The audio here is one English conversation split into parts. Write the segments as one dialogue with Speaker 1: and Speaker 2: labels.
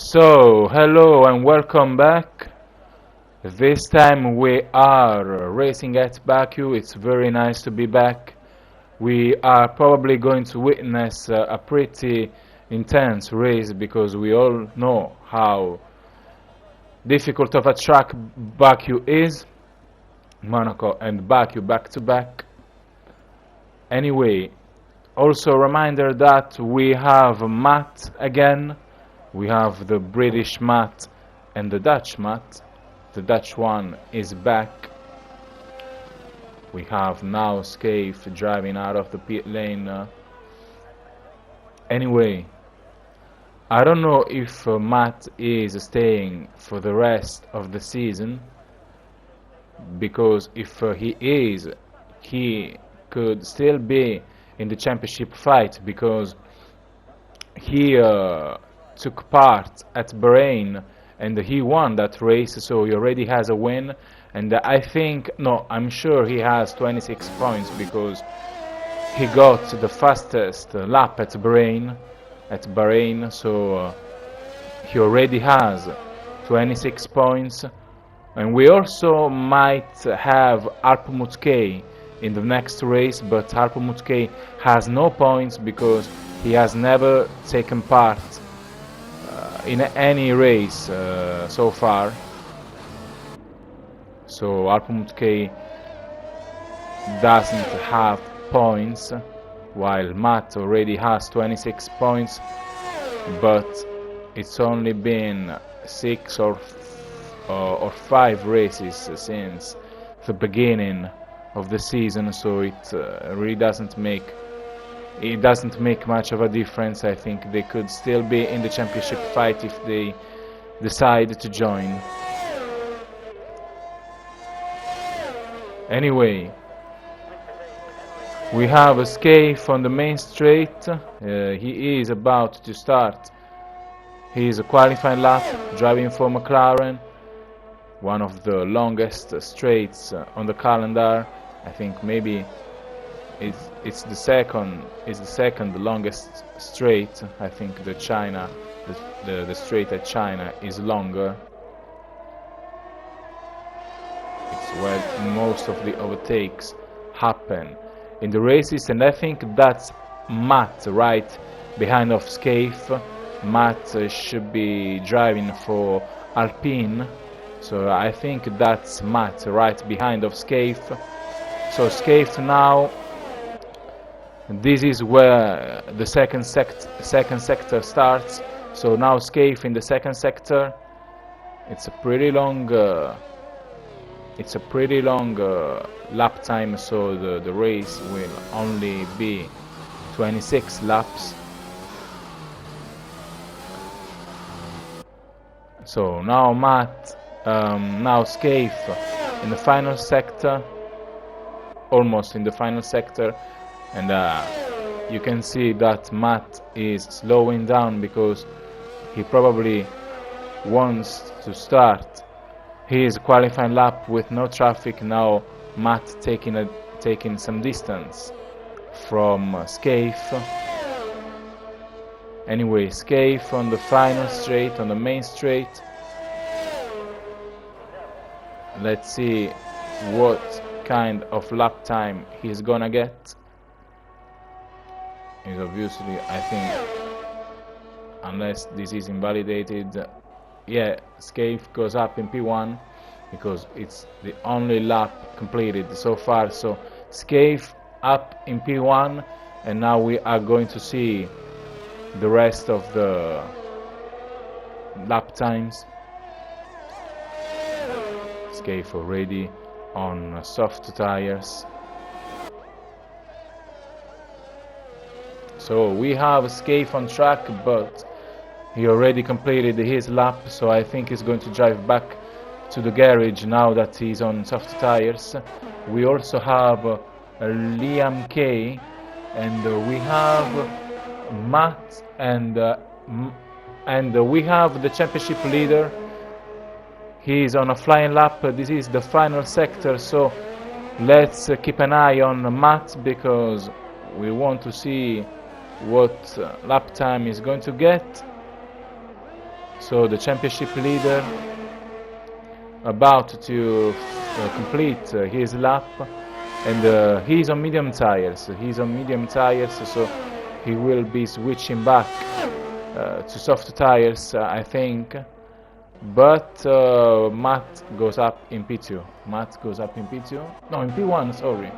Speaker 1: So, hello and welcome back. This time we are racing at Baku. It's very nice to be back. We are probably going to witness a pretty intense race because we all know how difficult of a track Baku is. Monaco and Baku back to back. Anyway, also a reminder that we have Matt again. We have the British Matt and the Dutch Matt. The Dutch one is back. We have now Scaife driving out of the pit lane. Anyway, I don't know if Matt is staying for the rest of the season, because if he is, he could still be in the championship fight, because he took part at Bahrain and he won that race, so he already has a win. And I'm sure he has 26 points because he got the fastest lap at Bahrain, so he already has 26 points. And we also might have Alpmutke in the next race, but Alpmutke has no points because he has never taken part in any race so far. So Alpmutke doesn't have points, while Matt already has 26 points, but it's only been 6 or 5 races since the beginning of the season, so it really doesn't make much of a difference. I think they could still be in the championship fight if they decide to join. Anyway, we have a Scaife on the main straight. He is about to start his qualifying lap, driving for McLaren, one of the longest straights on the calendar. I think maybe it's the second longest straight. I think the straight at China is longer. It's where most of the overtakes happen in the races, and I think that's Matt right behind of Scaife. Matt should be driving for Alpine, so I think that's Matt right behind of Scaife. So Scaife now, this is where the second sector starts. So now Scaife in the second sector. It's a pretty long lap time, so the race will only be 26 laps. So now now Scaife in the final sector, almost in the final sector, and you can see that Matt is slowing down because he probably wants to start his qualifying lap with no traffic. Now Matt taking some distance from Scaife. Anyway, Scaife on the final straight, on the main straight. Let's see what kind of lap time he's gonna get. Is obviously, I think, unless this is invalidated, yeah, Scaife goes up in P1 because it's the only lap completed so far. So Scaife up in P1, and now we are going to see the rest of the lap times. Scaife already on soft tires. So we have Scaife on track, but he already completed his lap, so I think he's going to drive back to the garage now that he's on soft tires. We also have Liam Kay, and we have Matt, and we have the championship leader. He is on a flying lap. This is the final sector, so let's keep an eye on Matt because we want to see what lap time he's going to get. So the championship leader about to complete his lap, and he's on medium tires. So he will be switching back to soft tires, I think. But Matt goes up in P2. No, in P1. Sorry,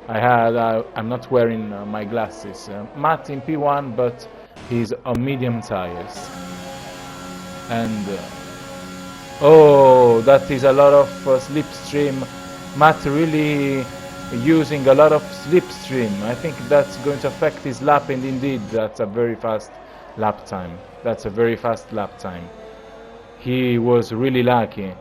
Speaker 1: I'm not wearing my glasses. Matt in P1, but he's on medium tires. And oh, that is a lot of slipstream. Matt really using a lot of slipstream. I think that's going to affect his lap, and indeed, that's a very fast lap time. He was really lucky.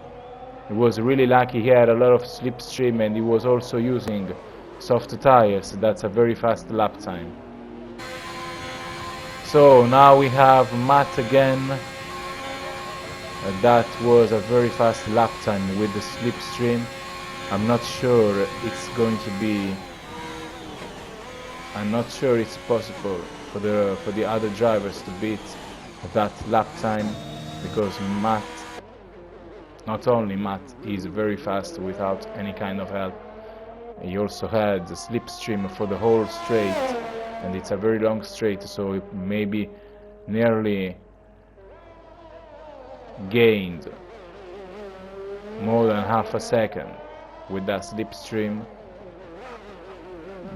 Speaker 1: He had a lot of slipstream, and he was also using soft tires. That's a very fast lap time. So now we have Matt again. That was a very fast lap time with the slipstream. I'm not sure it's possible for the other drivers to beat that lap time, because not only Matt is very fast without any kind of help, he also had the slipstream for the whole straight, and it's a very long straight, so it maybe nearly gained more than half a second with that slipstream.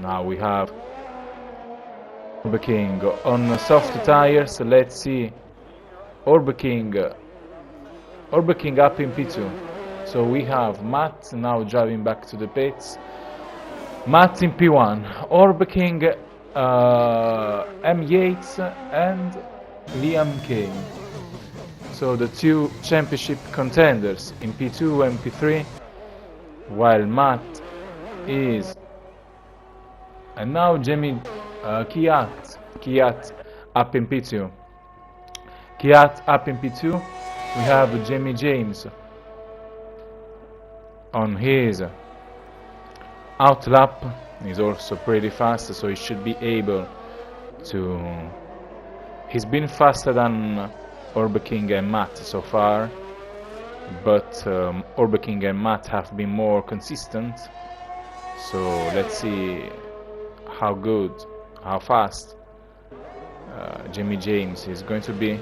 Speaker 1: Now we have Orbe King on soft tires. Let's see. Orbe King up in P2. So we have Matt now driving back to the pits. Matt in P1, Orbe King, M. Yates and Liam Kane. So the two championship contenders in P2 and P3, while Matt is, and now Jamie Kiat up in P2. We have Jamie James on his out lap. He's also pretty fast, so he should be able to. He's been faster than Orbe King and Matt so far, but Orbe King and Matt have been more consistent. So let's see how fast Jamie James is going to be.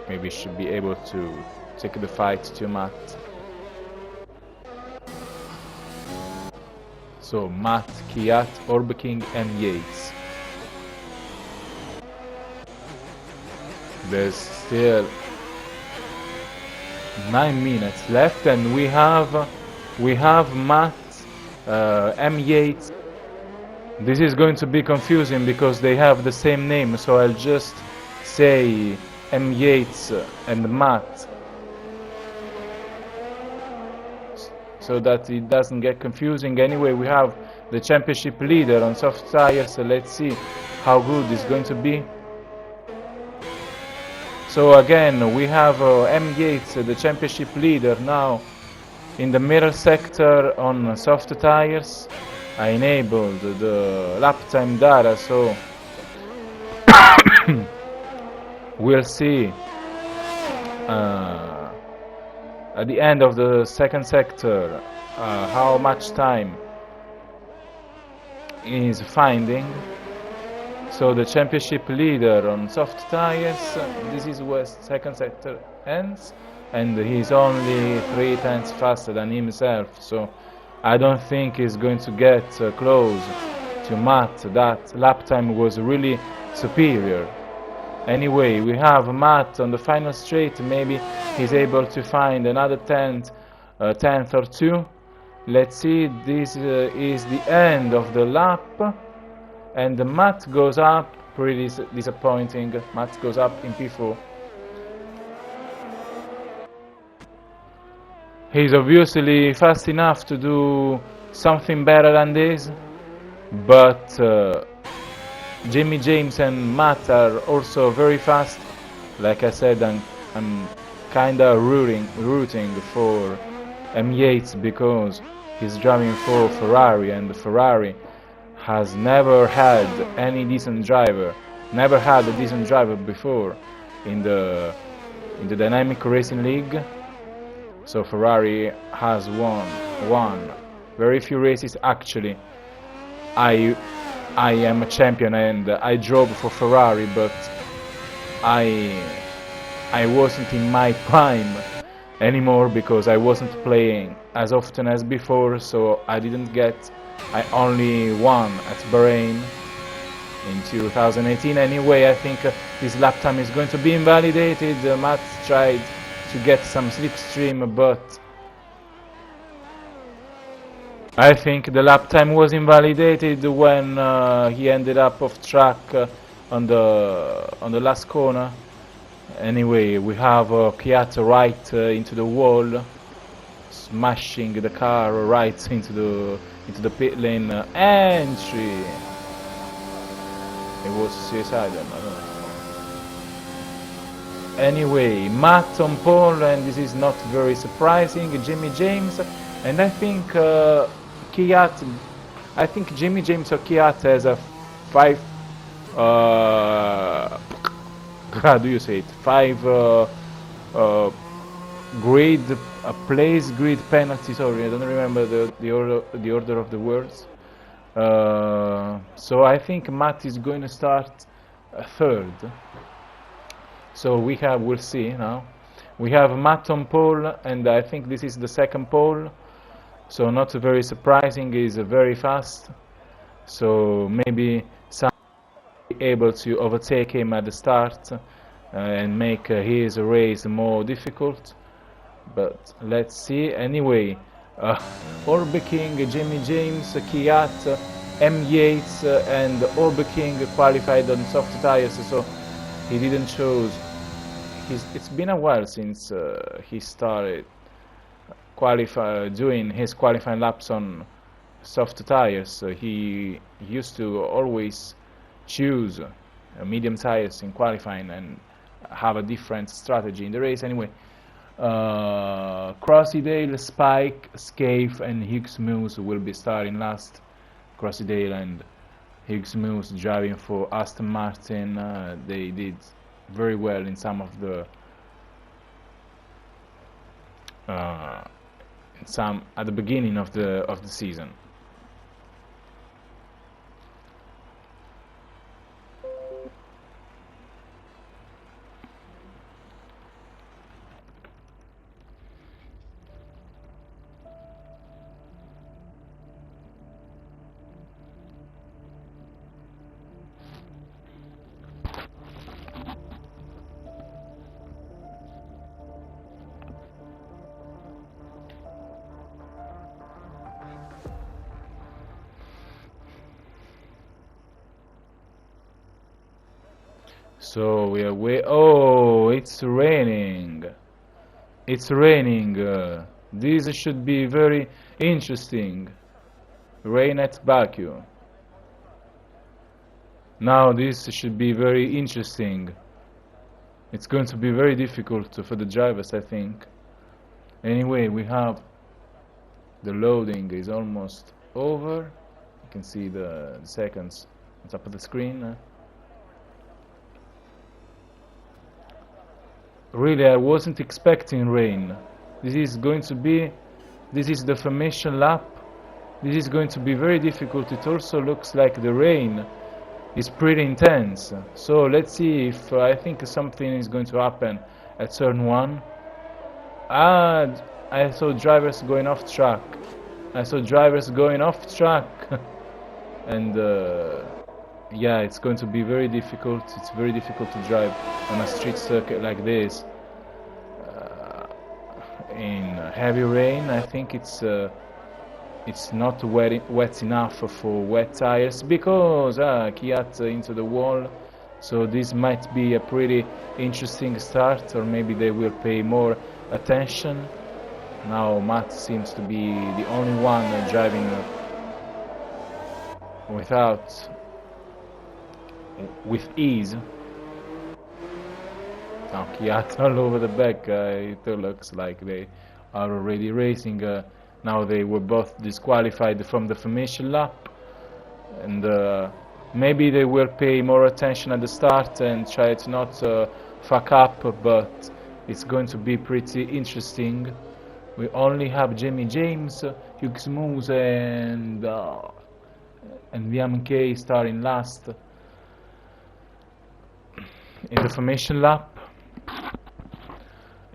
Speaker 1: Maybe should be able to take the fight to Matt. So Matt, Kiat, Orbe King and Yates. There's still 9 minutes left, and we have Matt, M. Yates. This is going to be confusing because they have the same name, so I'll just say M. Yates and Matt, so that it doesn't get confusing. Anyway, we have the championship leader on soft tires, so let's see how good it's going to be. So again, we have M. Yates, the championship leader, now in the middle sector on soft tires. I enabled the lap time data, so we'll see at the end of the second sector how much time is finding. So the championship leader on soft tires, this is where second sector ends, and he's only 3 tenths faster than himself, so I don't think he's going to get close to Matt. That lap time was really superior. Anyway, we have Matt on the final straight. Maybe he's able to find another tenth or two. Let's see. This is the end of the lap, and Matt goes up. Pretty disappointing. Matt goes up in P4. He's obviously fast enough to do something better than this, but Jamie James and Matt are also very fast. Like I said, I'm kinda rooting for M. Yates because he's driving for Ferrari, and the Ferrari has never had a decent driver before, in the Dynamic Racing League. So Ferrari has won very few races. Actually, I am a champion and I drove for Ferrari, but I wasn't in my prime anymore because I wasn't playing as often as before, so I only won at Bahrain in 2018. Anyway, I think this lap time is going to be invalidated. Matt tried to get some slipstream, but I think the lap time was invalidated when he ended up off track on the last corner. Anyway, we have Cla-Ita right into the wall, smashing the car right into the pit lane entry. It was suicidal, I don't know. Anyway, Matt on pole, and this is not very surprising. Jimmy James, and I think Cla-Ita. I think Jimmy James or Cla-Ita has a 5. How do you say it? 5 grid, place grid penalty. Sorry, I don't remember the order of the words. So I think Matt is going to start third. So we'll see now. We have Matt on pole, and I think this is the second pole. So not very surprising. He's very fast. So maybe some able to overtake him at the start and make his race more difficult, but let's see. Anyway, Orbe King, Jimmy James, Cla-Ita, M. Yates and Orbe King qualified on soft tires, so he didn't choose. It's been a while since he started doing his qualifying laps on soft tires. So he used to always choose medium tires in qualifying and have a different strategy in the race. Anyway, Crossydale, Spike, Scaife and Hughes Moose will be starting last. Crossydale and Hughes Moose driving for Aston Martin. They did very well in some of the at the beginning of the season. So we are oh, it's raining. It's raining. This should be very interesting. Rain at Baku. Now this should be very interesting. It's going to be very difficult for the drivers, I think. Anyway, we have the loading is almost over. You can see the seconds on top of the screen. Really, I wasn't expecting rain. This is the formation lap. This is going to be very difficult. It also looks like the rain is pretty intense. So let's see if I think something is going to happen at turn 1. I saw drivers going off track. And yeah, it's going to be very difficult. It's very difficult to drive on a street circuit like this in heavy rain. I think it's not wet enough for wet tires because Cla-Ita into the wall. So this might be a pretty interesting start, or maybe they will pay more attention. Now Matt seems to be the only one driving with ease. Now Cla-Ita all over the back. It looks like they are already racing. Now they were both disqualified from the formation lap, and maybe they will pay more attention at the start and try to not fuck up, but it's going to be pretty interesting. We only have Jimmy James, Hughes Moose, and Liam Kay starting last in the formation lap.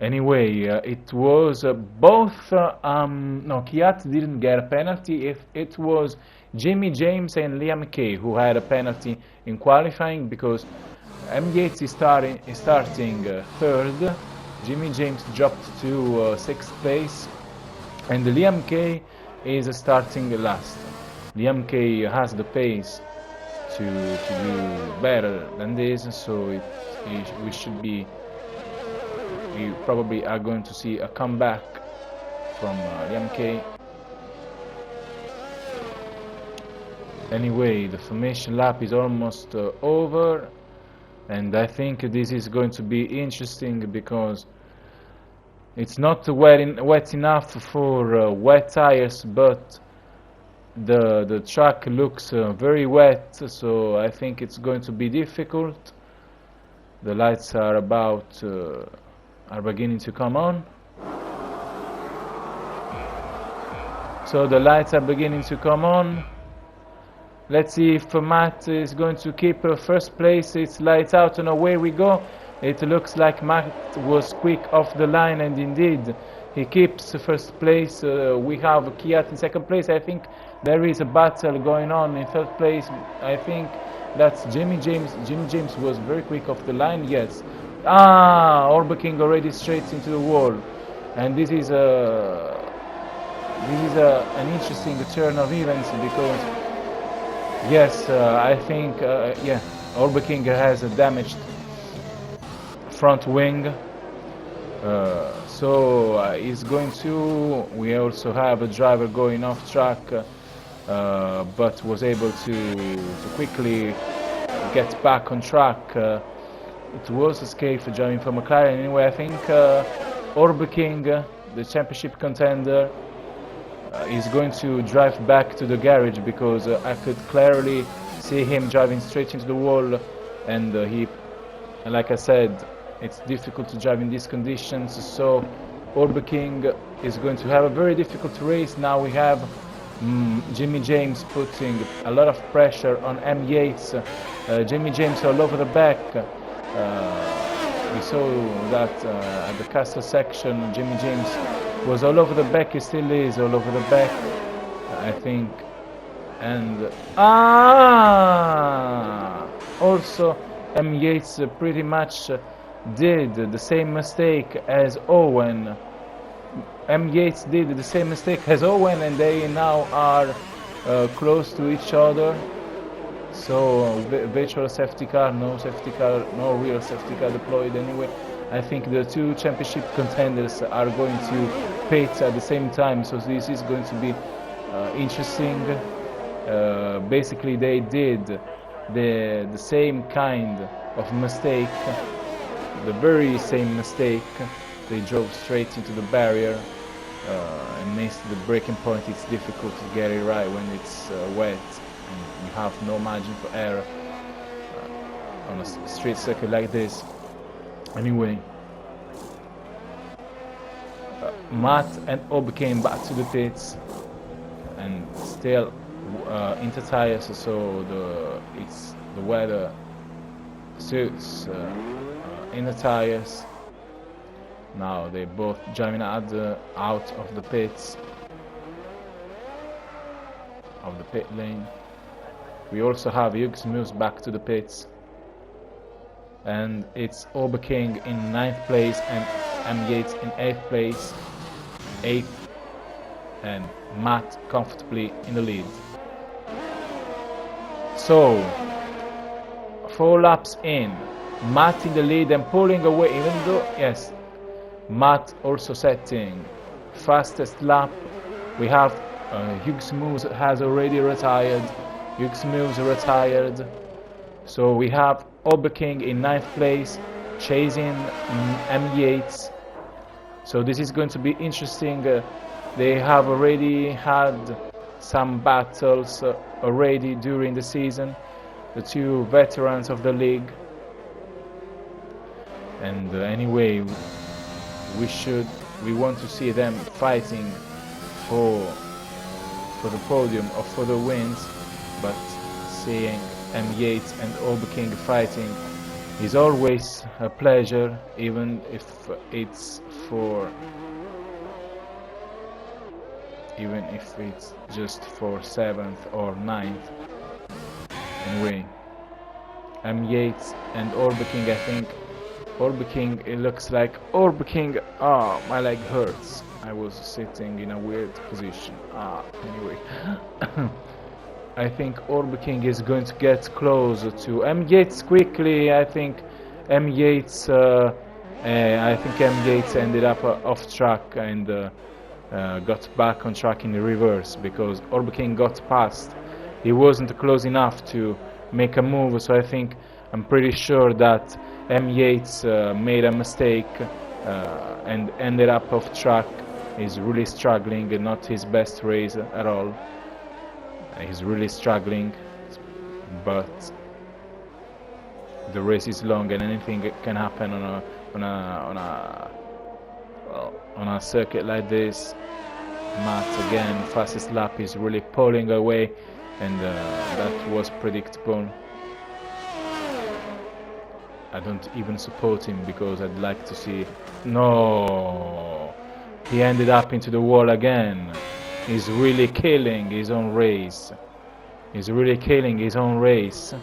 Speaker 1: Anyway, it was both. No, Kvyat didn't get a penalty. If it was Jimmy James and Liam Kay who had a penalty in qualifying, because M. Yates is starting third. Jimmy James dropped to sixth place, and Liam Kay is starting last. Liam Kay has the pace to do better than this, so we probably are going to see a comeback from Liam Kay. Anyway, the formation lap is almost over, and I think this is going to be interesting because it's not wet enough for wet tires, but the track looks very wet, so I think it's going to be difficult. The lights are beginning to come on. So the lights are beginning to come on. Let's see if Matt is going to keep first place. It's lights out and away we go. It looks like Matt was quick off the line, and indeed he keeps first place. We have Kvyat in second place. I think there is a battle going on in third place. I think that's Jimmy James. Jimmy James was very quick off the line, yes. Orbeking already straight into the wall, and this is an interesting turn of events because yes, I think Orbeking has a damaged front wing, so he's going to. We also have a driver going off track, but was able to quickly get back on track. It was a escape for driving for McLaren. Anyway, I think Orbeking, the championship contender, is going to drive back to the garage because I could clearly see him driving straight into the wall, and like I said, it's difficult to drive in these conditions. So Orbeking is going to have a very difficult race. Now we have Jimmy James putting a lot of pressure on M. Yates. Jimmy James all over the back. We saw that at the Castle section, Jimmy James was all over the back. He still is all over the back, I think. And also M. Yates pretty much did the same mistake as Owen. M. Yates did the same mistake as Owen, and they now are close to each other. So virtual safety car, no real safety car deployed. Anyway, I think the two championship contenders are going to pit at the same time, so this is going to be interesting. Basically, they did the same kind of mistake, the very same mistake. They drove straight into the barrier and missed the braking point. It's difficult to get it right when it's wet and you have no margin for error on a street circuit like this. Anyway, Matt and Ob came back to the pits and still into tires, so the weather suits in the tires. Now they're both driving out of the pits, of the pit lane. We also have Hughes moves back to the pits, and it's Orbeking in 9th place and M. Yates in 8th place, and Matt comfortably in the lead. So 4 laps in, Matt in the lead and pulling away, even though yes, Matt also setting fastest lap. We have Hughes Moves has already retired. Hughes Moves retired. So we have Orbeking in 9th place, chasing M. Yates. So this is going to be interesting. They have already had some battles already during the season, the two veterans of the league. And anyway, we want to see them fighting for the podium or for the wins, but seeing M. Yates and Oberking fighting is always a pleasure, even if it's just for 7th or 9th. Anyway, M. Yates and Oberking, I think Oberking, it looks like Oberking. Ah, my leg hurts. I was sitting in a weird position. Anyway. I think Oberking is going to get closer to M. Yates quickly. I think M. Yates ended up off track and got back on track in the reverse, because Oberking got past. He wasn't close enough to make a move, so I'm pretty sure that M. Yates made a mistake and ended up off track. He's really struggling, not his best race at all. He's really struggling, but the race is long and anything can happen on a circuit like this. Matt again, fastest lap, is really pulling away, and that was predictable. I don't even support him because I'd like to see. No, he ended up into the wall again. He's really killing his own race. He's really killing his own race.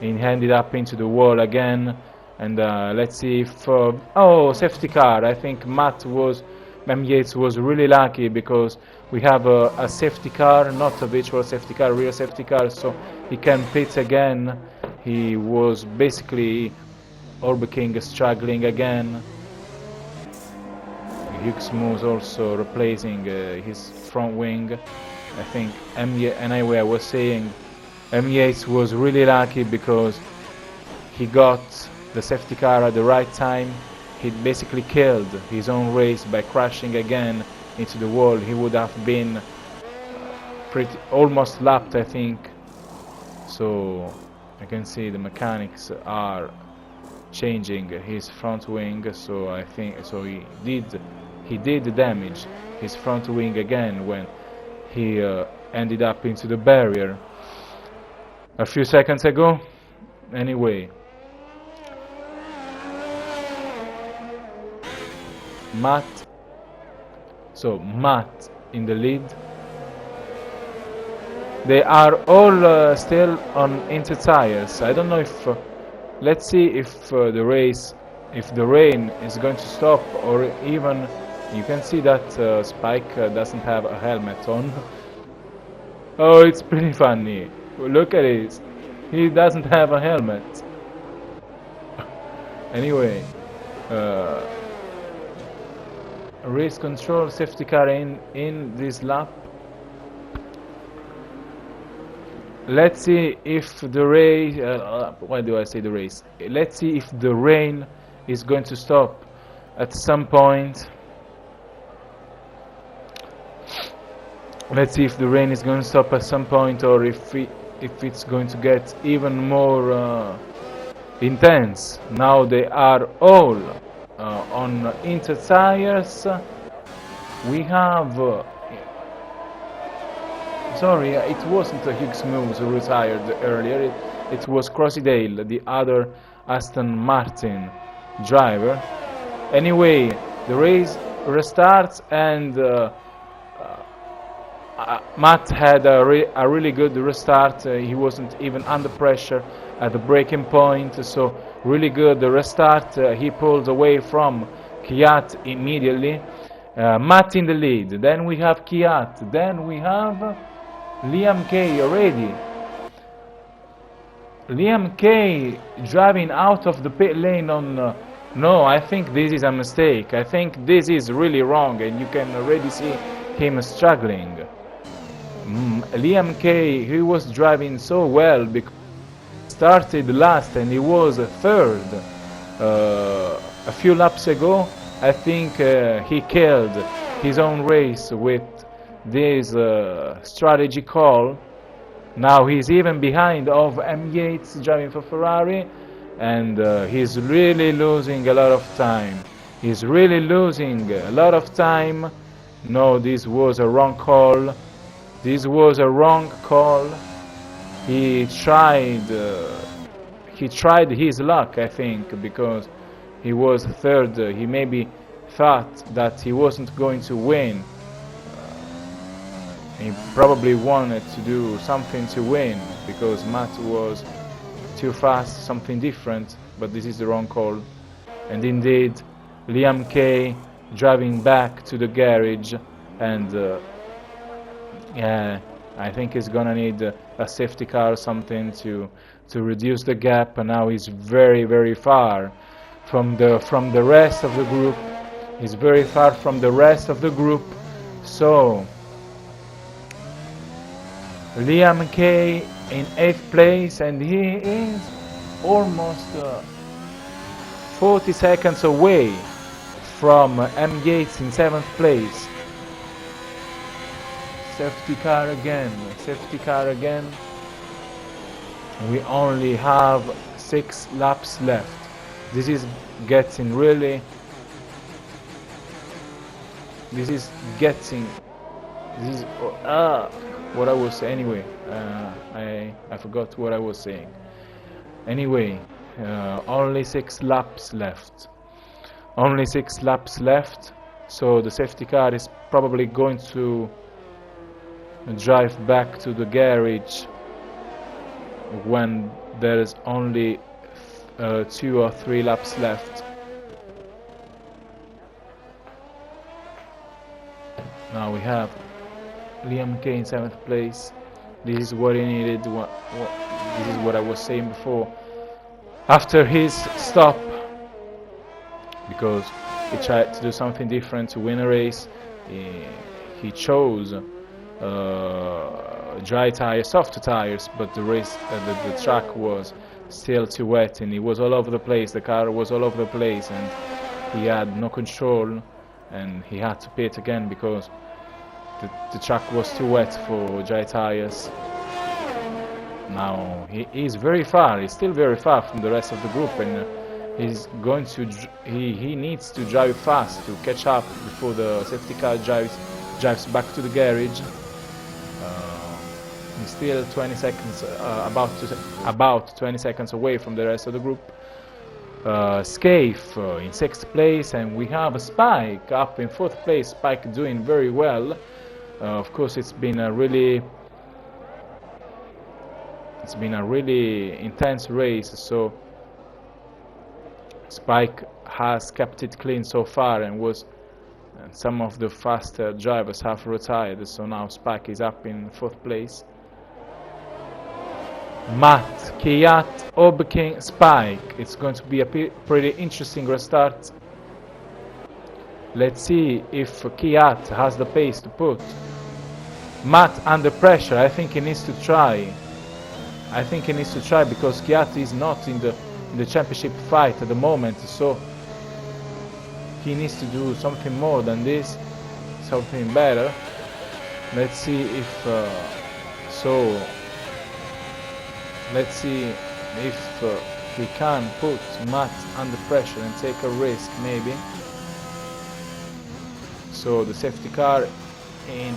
Speaker 1: He ended up into the wall again. And let's see if... oh, safety car. I think M. Yates was really lucky, because we have a safety car, not a virtual safety car, real safety car, so he can pit again. He was basically Oberking struggling again. Hughes moves also replacing his front wing. I think anyway, I was saying M. Yates was really lucky because he got the safety car at the right time. He basically killed his own race by crashing again into the wall. He would have been almost lapped, I think. So I can see the mechanics are changing his front wing, so I think he did damage his front wing again when he ended up into the barrier a few seconds ago. Anyway, Matt in the lead. They are all still on inter tires. I don't know if let's see if the rain is going to stop, or even you can see that Spike doesn't have a helmet on. Oh, it's pretty funny. Look at it. He doesn't have a helmet. Anyway, race control, safety car in this lap. Let's see if the race. Why do I say the race? Let's see if the rain is going to stop at some point. Let's see if the rain is going to stop at some point, or if it's going to get even more intense. Now they are all on inter tires. We have. Sorry, it wasn't Hughes Moves who retired earlier. It was Crossydale, the other Aston Martin driver. Anyway, the race restarts, and Matt had a really good restart. He wasn't even under pressure at the braking point, so really good restart. He pulled away from Kvyat immediately. Matt in the lead. Then we have Kvyat. Then we have Liam Kay already. Liam Kay driving out of the pit lane on... no, I think this is a mistake. I think this is really wrong, and you can already see him struggling. Liam Kay, he was driving so well because he started last and he was third a few laps ago. I think he killed his own race with this strategy call. Now he's even behind of M. Yates driving for Ferrari. and he's really losing a lot of time. He's really losing a lot of time. No, this was a wrong call. This was a wrong call. He tried his luck, I think, because he was third. He maybe thought that he wasn't going to win. He probably wanted to do something to win because Matt was too fast, something different, but this is the wrong call. And indeed, Liam Kay driving back to the garage, and yeah, I think he's gonna need a safety car or something to reduce the gap. And now he's very far from the rest of the group. He's very far from the rest of the group. So Liam Kay in 8th place, and he is almost 40 seconds away from M. Gates in 7th place. Safety car again, safety car again. We only have 6 laps left. This is getting really, this is what I was saying. Anyway, I forgot what I was saying. Anyway, only 6 laps left. Only 6 laps left. So the safety car is probably going to drive back to the garage when there's only 2 or 3 laps left. Now we have Liam Kay in 7th place. This is what he needed. This is what I was saying before. After his stop, because he tried to do something different to win a race, he chose dry tires, soft tires, but the track was still too wet, and he was all over the place. The car was all over the place, and he had no control, and he had to pit again because the track was too wet for dry tires. Now he is very far. He's still very far from the rest of the group, and he's going to he needs to drive fast to catch up before the safety car drives back to the garage. He's still 20 seconds about 20 seconds away from the rest of the group. Scaife in 6th place, and we have a Spike up in 4th place. Spike doing very well. Of course, it's been a really intense race, so Spike has kept it clean so far, and some of the faster drivers have retired, so now Spike is up in 4th place. Matt, Kiat, Obking, Spike. It's going to be a pretty interesting restart. Let's see if Kiat has the pace to put Matt under pressure. I think he needs to try. Because Kiat is not in the championship fight at the moment, so he needs to do something more than this, something better. Let's see if let's see if we can put Matt under pressure and take a risk, maybe. So the safety car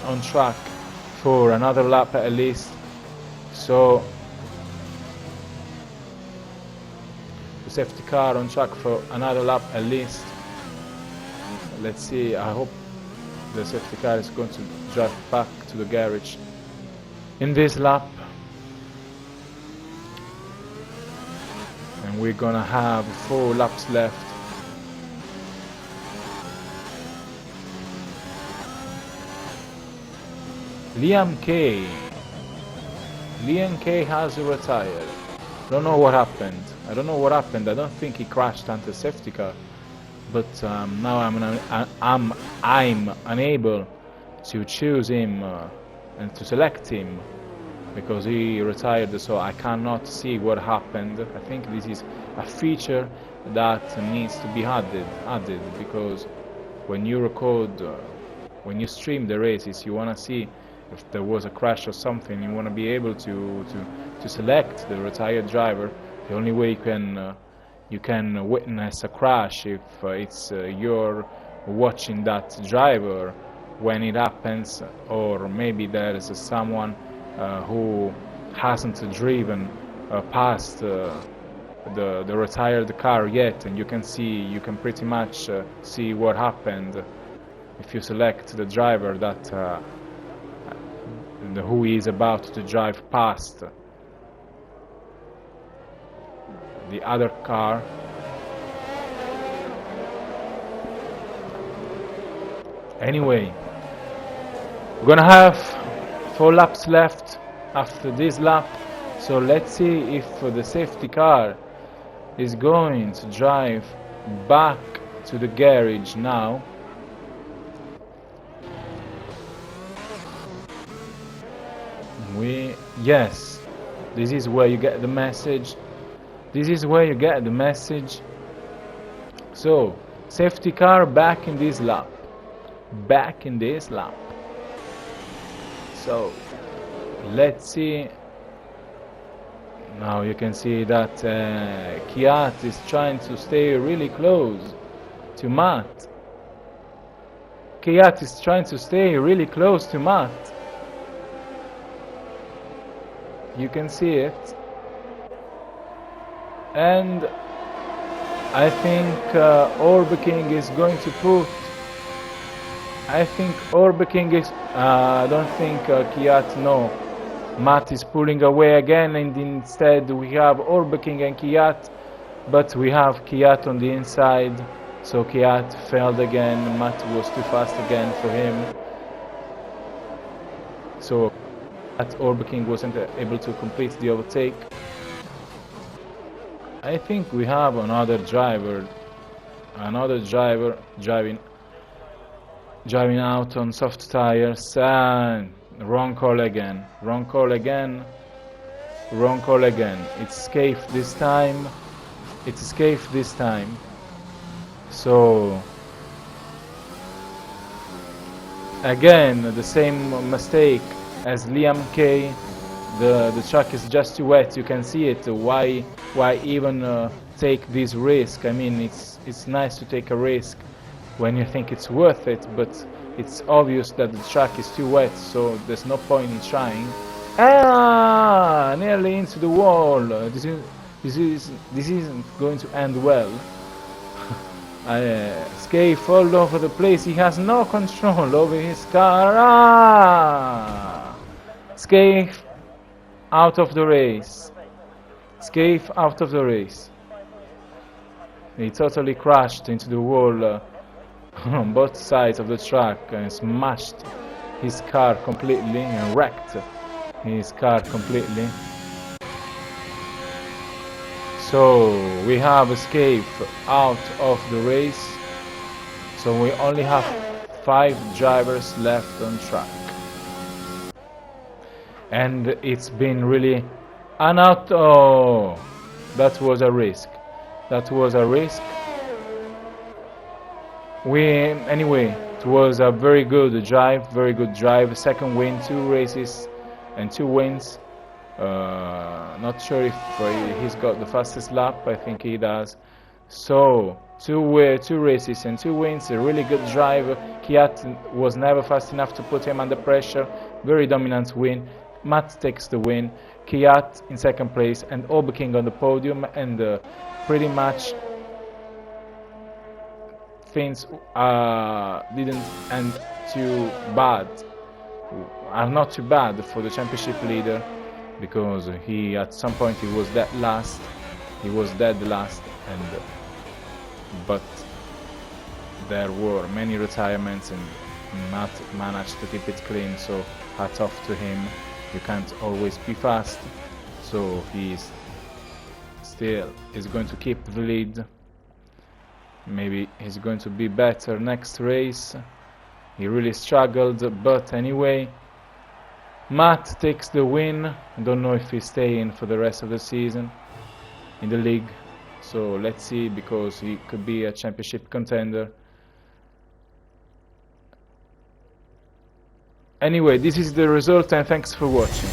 Speaker 1: on track for another lap at least. So the safety car on track for another lap at least. Let's see. I hope the safety car is going to drive back to the garage in this lap. And we're gonna have 4 laps left. Liam Kay has retired. Don't know what happened. I don't don't think he crashed into the safety car, but now I'm unable to choose him and to select him because he retired, so I cannot see what happened. I think this is a feature that needs to be added, because when you record, when you stream the races, you want to see if there was a crash or something. You want to be able to select the retired driver. The only way you can you can witness a crash if it's you're watching that driver when it happens, or maybe there is someone who hasn't driven past the retired car yet, and you can pretty much see what happened if you select the driver that who is about to drive past the other car. Anyway, we're gonna have 4 laps left after this lap, so let's see if the safety car is going to drive back to the garage now. Yes, this is where you get the message. This is where you get the message. So, safety car back in this lap. Back in this lap. So, let's see. Now you can see that Kiat is trying to stay really close to Matt. Kiat is trying to stay really close to Matt. You can see it. And I think Orbeking is going to put. I think Orbeking is. I don't think Kiat. No, Matt is pulling away again, and instead we have Orbeking and Kiat, but we have Kiat on the inside. So Kiat failed again. Matt was too fast again for him. So Orbeking wasn't able to complete the overtake. I think we have another driver driving out on soft tires, and wrong call again. It's Scaife this time. So again, the same mistake as Liam K. The track is just too wet. You can see it. Why even take this risk? I mean, it's nice to take a risk when you think it's worth it, but it's obvious that the track is too wet, so there's no point in trying. Nearly into the wall. This isn't going to end well. Scaife all over the place. He has no control over his car. Scaife out of the race. Scaife out of the race. He totally crashed into the wall on both sides of the track and smashed his car completely and wrecked his car completely. So we have Scaife out of the race. So we only have 5 drivers left on track. And it's been really that was a risk. Anyway, it was a very good drive. Second win, 2 races and 2 wins. Not sure if he's got the fastest lap. I think he does. So 2 races and 2 wins. A really good drive. Kiat was never fast enough to put him under pressure. Very dominant win. Matt takes the win. Kiat in second place and Orbeking on the podium, and pretty much things didn't end too bad. Are not too bad for the championship leader, because he at some point he was dead last, and but there were many retirements and Matt managed to keep it clean, so hats off to him. You can't always be fast, so he's going to keep the lead. Maybe he's going to be better next race. He really struggled, but anyway, Matt takes the win. I don't know if he's staying for the rest of the season in the league, so let's see, because he could be a championship contender. Anyway, this is the result, and thanks for watching.